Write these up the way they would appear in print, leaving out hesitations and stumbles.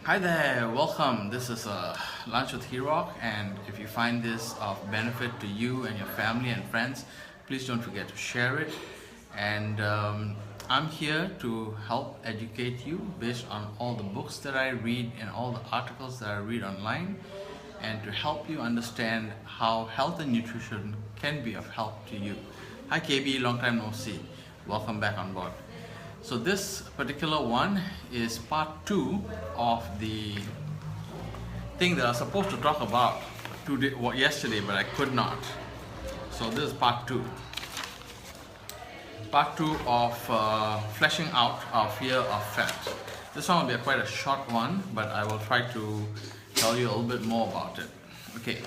Hi there, welcome. This is Lunch with Hirok, and if you find this of benefit to you and your family and friends, please don't forget to share it. And I'm here to help educate you based on all the books that I read and all the articles that I read online, and to help you understand how health and nutrition can be of help to you. Hi KB, long time no see. Welcome back on board. So this particular one is part 2 of the thing that I was supposed to talk about yesterday, but I could not. So this is part 2. Part 2 of fleshing out our fear of fat. This one will be quite a short one, but I will try to tell you a little bit more about it. Okay,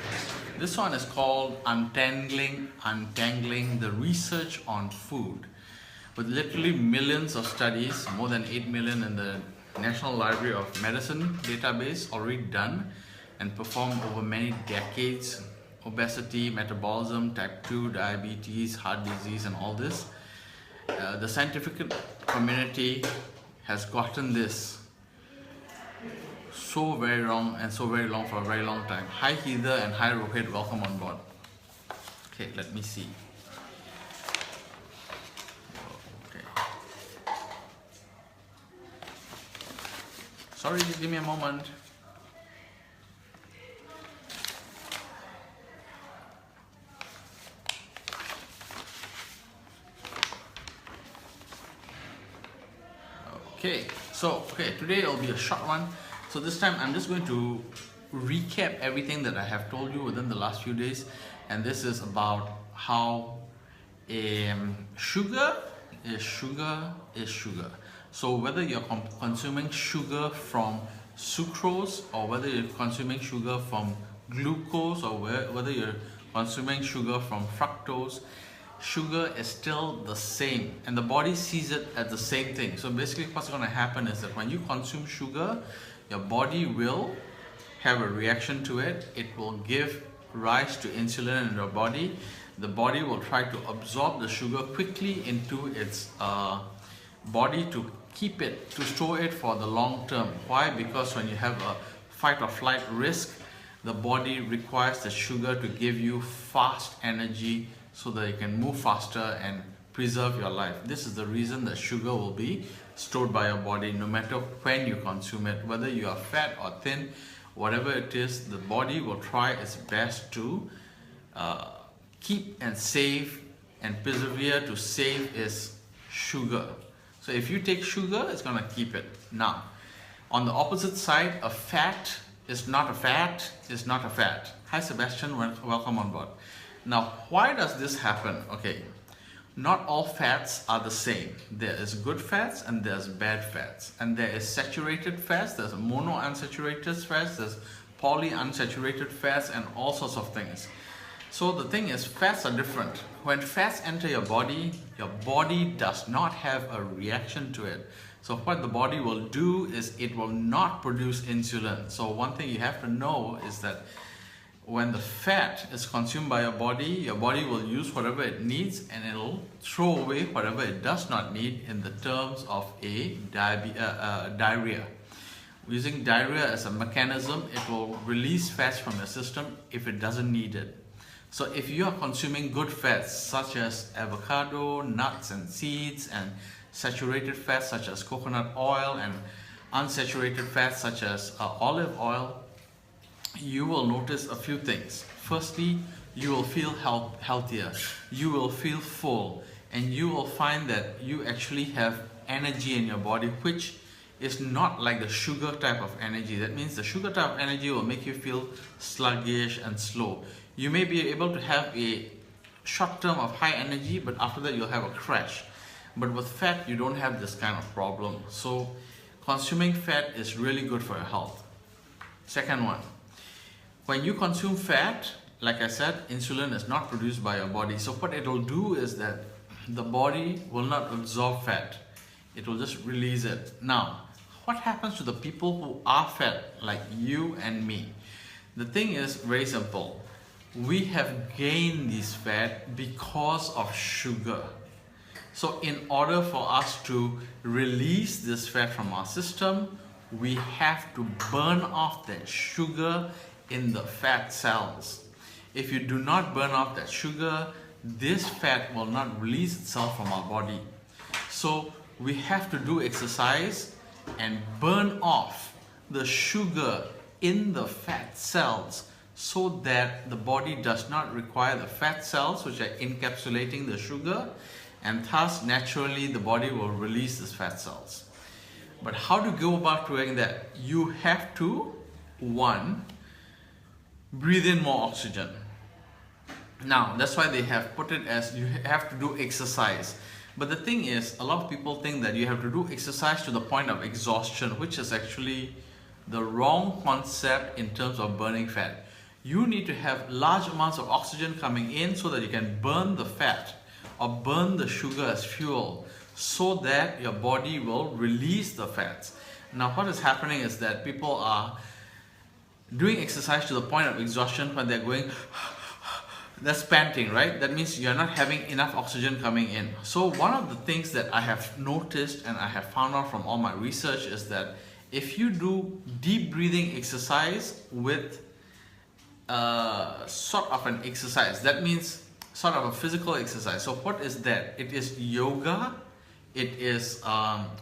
this one is called Untangling the Research on Food. With literally millions of studies, more than 8 million in the National Library of Medicine database already done and performed over many decades, obesity, metabolism, type 2, diabetes, heart disease and all this. The scientific community has gotten this so very wrong and so very long for a very long time. Hi Heather and hi Rohit, welcome on board. Okay, let me see. Sorry, just give me a moment. Okay, today it'll be a short one. So this time I'm just going to recap everything that I have told you within the last few days, and this is about how sugar is sugar. So whether you're consuming sugar from sucrose, or whether you're consuming sugar from glucose, or whether you're consuming sugar from fructose, sugar is still the same, and the body sees it as the same thing. So basically what's going to happen is that when you consume sugar, your body will have a reaction to it. It will give rise to insulin in your body. The body will try to absorb the sugar quickly into its body to keep it, to store it for the long term. Why? Because when you have a fight or flight risk, the body requires the sugar to give you fast energy so that you can move faster and preserve your life. This is the reason that sugar will be stored by your body no matter when you consume it, whether you are fat or thin, whatever it is. The body will try its best to keep and save and persevere to save its sugar. So if you take sugar, it's going to keep it. Now, on the opposite side, a fat is not a fat, is not a fat. Hi Sebastian, welcome on board. Now, why does this happen? Okay, not all fats are the same. There is good fats and there's bad fats. And there is saturated fats, there's monounsaturated fats, there's polyunsaturated fats, and all sorts of things. So the thing is, fats are different. When fats enter your body does not have a reaction to it. So what the body will do is it will not produce insulin. So one thing you have to know is that when the fat is consumed by your body will use whatever it needs and it'll throw away whatever it does not need in the terms of a diarrhea. Using diarrhea as a mechanism, it will release fats from your system if it doesn't need it. So if you are consuming good fats such as avocado, nuts and seeds, and saturated fats such as coconut oil, and unsaturated fats such as olive oil, you will notice a few things. Firstly, you will feel healthier, you will feel full, and you will find that you actually have energy in your body, which is not like the sugar type of energy. That means the sugar type of energy will make you feel sluggish and slow. You may be able to have a short term of high energy, but after that you'll have a crash. But with fat, you don't have this kind of problem. So consuming fat is really good for your health. Second one, when you consume fat, like I said, insulin is not produced by your body. So what it will do is that the body will not absorb fat. It will just release it. Now, what happens to the people who are fat, like you and me? The thing is very simple. We have gained this fat because of sugar. So in order for us to release this fat from our system, we have to burn off that sugar in the fat cells. If you do not burn off that sugar, this fat will not release itself from our body. So we have to do exercise and burn off the sugar in the fat cells so that the body does not require the fat cells which are encapsulating the sugar, and thus naturally the body will release these fat cells. But how to go about doing that? You have to, one, breathe in more oxygen. Now that's why they have put it as you have to do exercise. But the thing is, a lot of people think that you have to do exercise to the point of exhaustion, which is actually the wrong concept in terms of burning fat. You need to have large amounts of oxygen coming in so that you can burn the fat or burn the sugar as fuel, so that your body will release the fats. Now what is happening is that people are doing exercise to the point of exhaustion when they're going, that's panting, right? That means you're not having enough oxygen coming in. So one of the things that I have noticed and I have found out from all my research is that if you do deep breathing exercise with sort of an exercise, that means sort of a physical exercise. So what is that? It is yoga, it is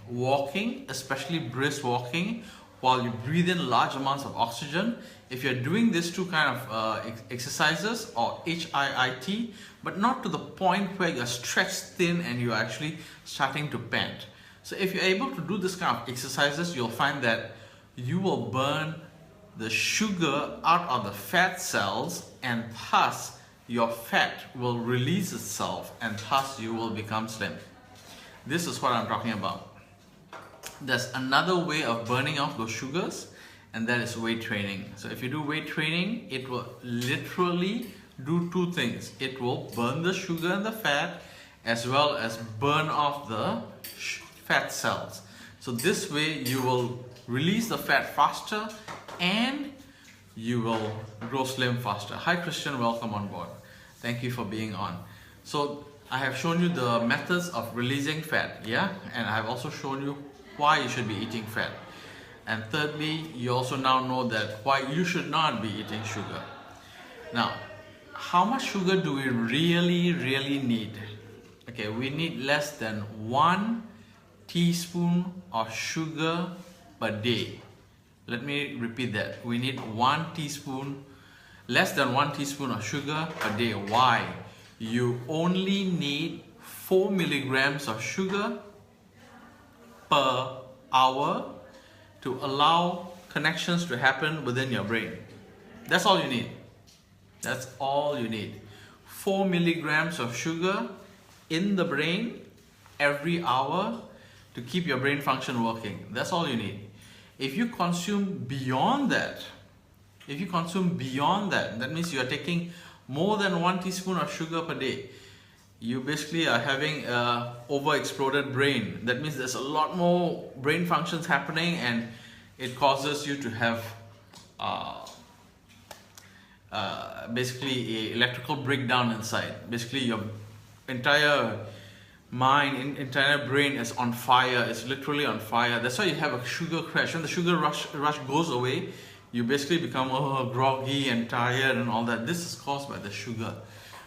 walking, especially brisk walking, while you breathe in large amounts of oxygen. If you're doing these two kind of exercises, or HIIT, but not to the point where you're stretched thin and you're actually starting to pant. So if you're able to do this kind of exercises, you'll find that you will burn the sugar out of the fat cells, and thus your fat will release itself, and thus you will become slim. This is what I'm talking about. There's another way of burning off those sugars, and that is weight training. So if you do weight training, it will literally do two things. It will burn the sugar and the fat, as well as burn off the fat cells. So this way you will release the fat faster and you will grow slim faster. Hi Christian, welcome on board. Thank you for being on. So I have shown you the methods of releasing fat, yeah? And I have also shown you why you should be eating fat. And thirdly, you also now know that why you should not be eating sugar. Now, how much sugar do we really need? Okay, we need less than 1 teaspoon of sugar per day. Let me repeat that. We need less than 1 teaspoon of sugar per day. Why? You only need 4 milligrams of sugar per hour to allow connections to happen within your brain. That's all you need. That's all you need. 4 milligrams of sugar in the brain every hour to keep your brain function working. That's all you need. If you consume beyond that, that means you are taking more than 1 teaspoon of sugar per day. You basically are having an overexploded brain. That means there's a lot more brain functions happening, and it causes you to have basically an electrical breakdown inside. Basically your entire mind, entire brain is on fire. It's literally on fire. That's why you have a sugar crash. When the sugar rush goes away, you basically become groggy and tired and all that. This is caused by the sugar.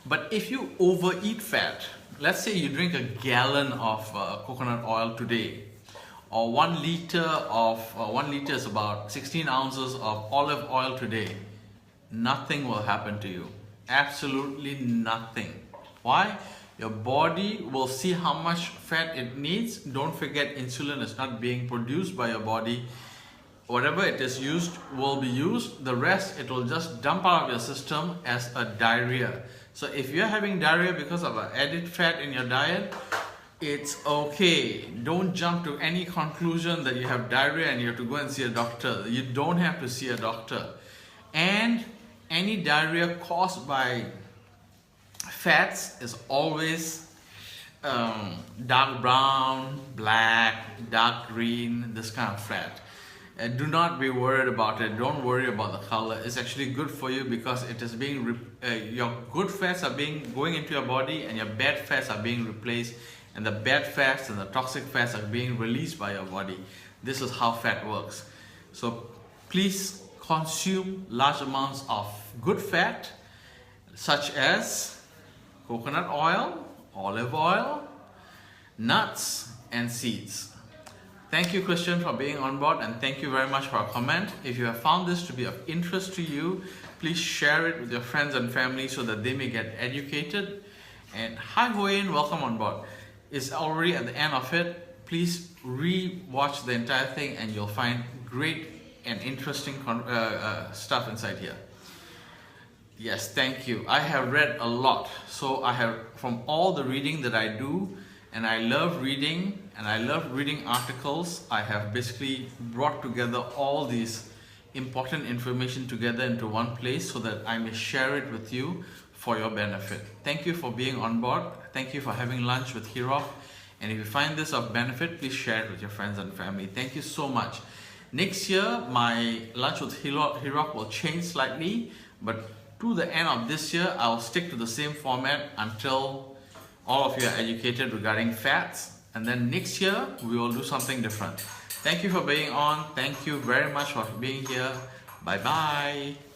But if you overeat fat, let's say you drink a gallon of coconut oil today, or 1 liter is about 16 ounces of olive oil today, nothing will happen to you. Absolutely nothing. Why? Your body will see how much fat it needs. Don't forget, insulin is not being produced by your body. Whatever it is used will be used. The rest, it will just dump out of your system as a diarrhea. So if you're having diarrhea because of added fat in your diet, it's okay. Don't jump to any conclusion that you have diarrhea and you have to go and see a doctor. You don't have to see a doctor. And any diarrhea caused by fats is always dark brown, black, dark green, this kind of fat. Do not be worried about it. Don't worry about the color. It's actually good for you because it is being your good fats are going into your body, and your bad fats are being replaced, and the bad fats and the toxic fats are being released by your body. This is how fat works. So please consume large amounts of good fat such as coconut oil, olive oil, nuts and seeds. Thank you, Christian, for being on board, and thank you very much for a comment. If you have found this to be of interest to you, please share it with your friends and family so that they may get educated. And hi Hoyin, welcome on board. It's already at the end of it. Please re-watch the entire thing and you'll find great and interesting stuff inside here. Yes, thank you. I have read a lot. So I have, from all the reading that I do, and I love reading, and I love reading articles, I have basically brought together all these important information together into one place so that I may share it with you for your benefit. Thank you for being on board. Thank you for having lunch with Hirok. And if you find this of benefit, please share it with your friends and family. Thank you so much. Next year, my lunch with Hirok will change slightly, but to the end of this year, I'll stick to the same format until all of you are educated regarding fats, and then next year we will do something different. Thank you for being on. Thank you very much for being here. Bye bye.